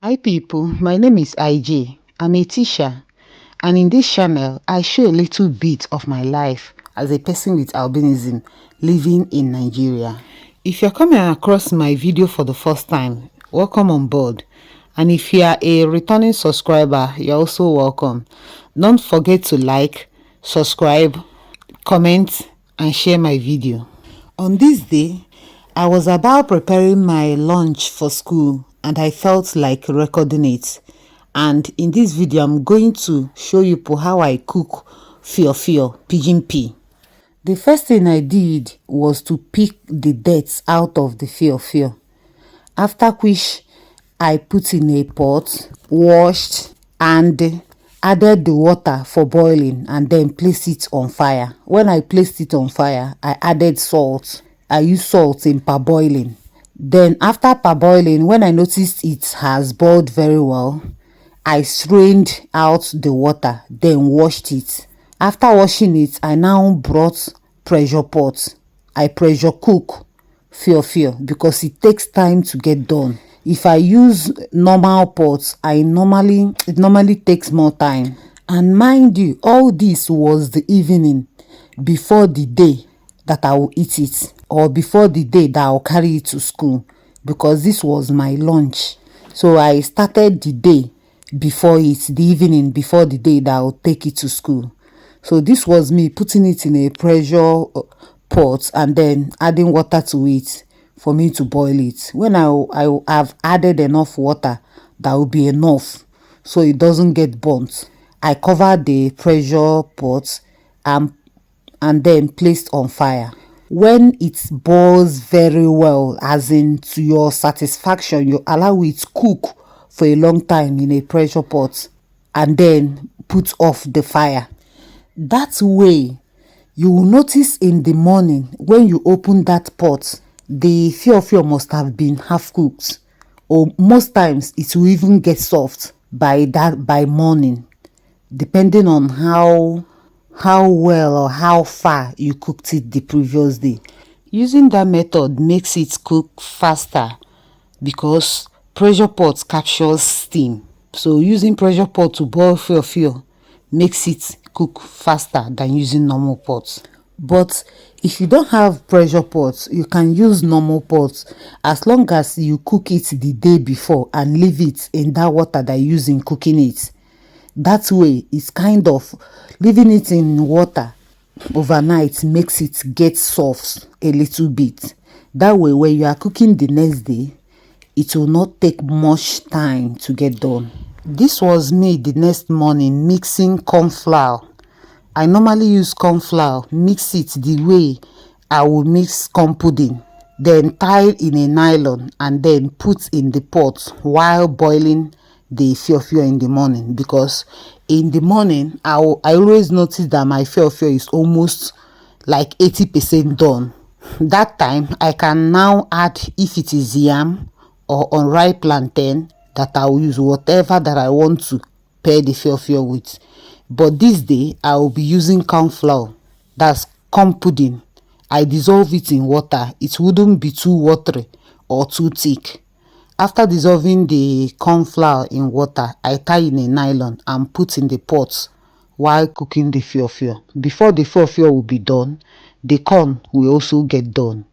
Hi people, my name is IJ. I'm a teacher, and in this channel I show a little bit of my life as a person with albinism living in Nigeria. If you're coming across my video for the first time, welcome on board. And if you are a returning subscriber, you're also welcome. Don't forget to like, subscribe, comment and share my video. On this day, I was about preparing my lunch for school and I felt like recording it. And in this video, I'm going to show you how I cook fio pigeon pea. The first thing I did was to pick the dirt out of the fio. After which, I put in a pot, washed and added the water for boiling and then placed it on fire. When I placed it on fire, I added salt. I used salt in parboiling. Then after parboiling, when I noticed it has boiled very well, I strained out the water, then washed it. After washing it, I now brought pressure pot. I pressure cook fio because it takes time to get done. If I use normal pots, it normally takes more time. And mind you, all this was the evening before the day that I will eat it, or before the day that I'll carry it to school, because this was my lunch. So I started the day before it, the evening before the day that I'll take it to school. So this was me putting it in a pressure pot and then adding water to it for me to boil it. When I have added enough water, that will be enough so it doesn't get burnt. I covered the pressure pot and then placed on fire. When it boils very well, as in to your satisfaction, you allow it cook for a long time in a pressure pot and then put off the fire. That way, you will notice in the morning when you open that pot, the fio must have been half cooked, or most times it will even get soft by morning, depending on how well or how far you cooked it the previous day. Using that method makes it cook faster because pressure pot captures steam. So using pressure pot to boil fio makes it cook faster than using normal pots. But if you don't have pressure pots, you can use normal pots as long as you cook it the day before and leave it in that water that you use in cooking it. That way, it's kind of leaving it in water overnight makes it get soft a little bit. That way, when you are cooking the next day, it will not take much time to get done. This was me the next morning mixing corn flour. I normally use corn flour, mix it the way I will mix corn pudding, then tie in a nylon and then put in the pot while boiling the fio in the morning, because in the morning I always notice that my fio is almost like 80% done. That time I can now add, if it is yam or unripe plantain, that I will use whatever that I want to pair the fio with. But this day I will be using corn flour, that's corn pudding. I dissolve it in water. It wouldn't be too watery or too thick. After dissolving the corn flour in water, I tie in a nylon and put in the pot while cooking the fio. Before the fio will be done, the corn will also get done.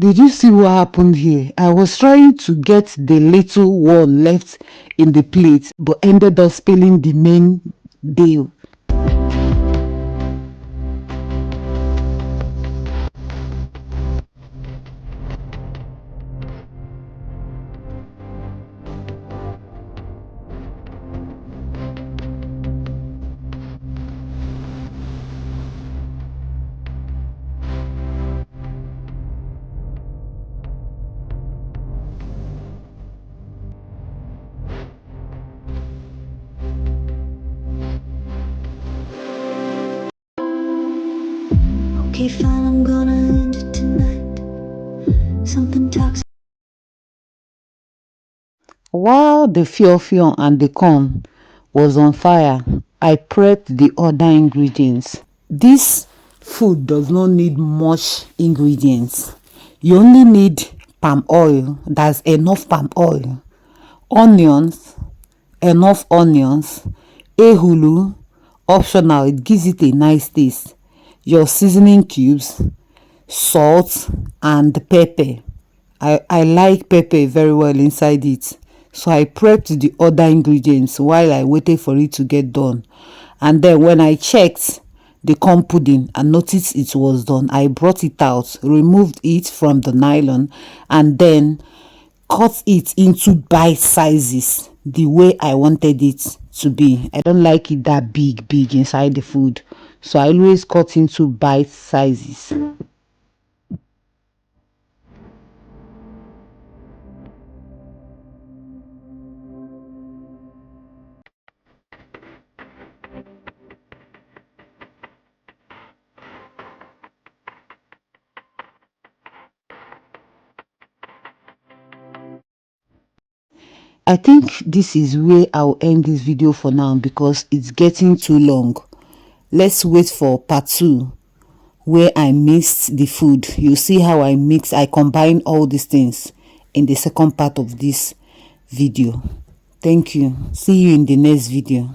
Did you see what happened here? I was trying to get the little one left in the plate, but ended up spilling the main deal. Okay, fine, I'm gonna end it tonight. Something toxic. While the fiofio and the corn was on fire, I prepped the other ingredients. This food does not need much ingredients. You only need palm oil. That's enough palm oil. Onions, enough onions. Ehulu, optional, it gives it a nice taste. Your seasoning cubes, salt and pepper. I like pepper very well inside it. So I prepped the other ingredients while I waited for it to get done. And then when I checked the corn pudding and noticed it was done, I brought it out, removed it from the nylon, and then cut it into bite sizes the way I wanted it to be. I don't like it that big inside the food. So I always cut into bite sizes. I think this is where I'll end this video for now because it's getting too long. Let's wait for part 2 where I mixed the food. You see how I combine all these things in the second part of this video. Thank you. See you in the next video.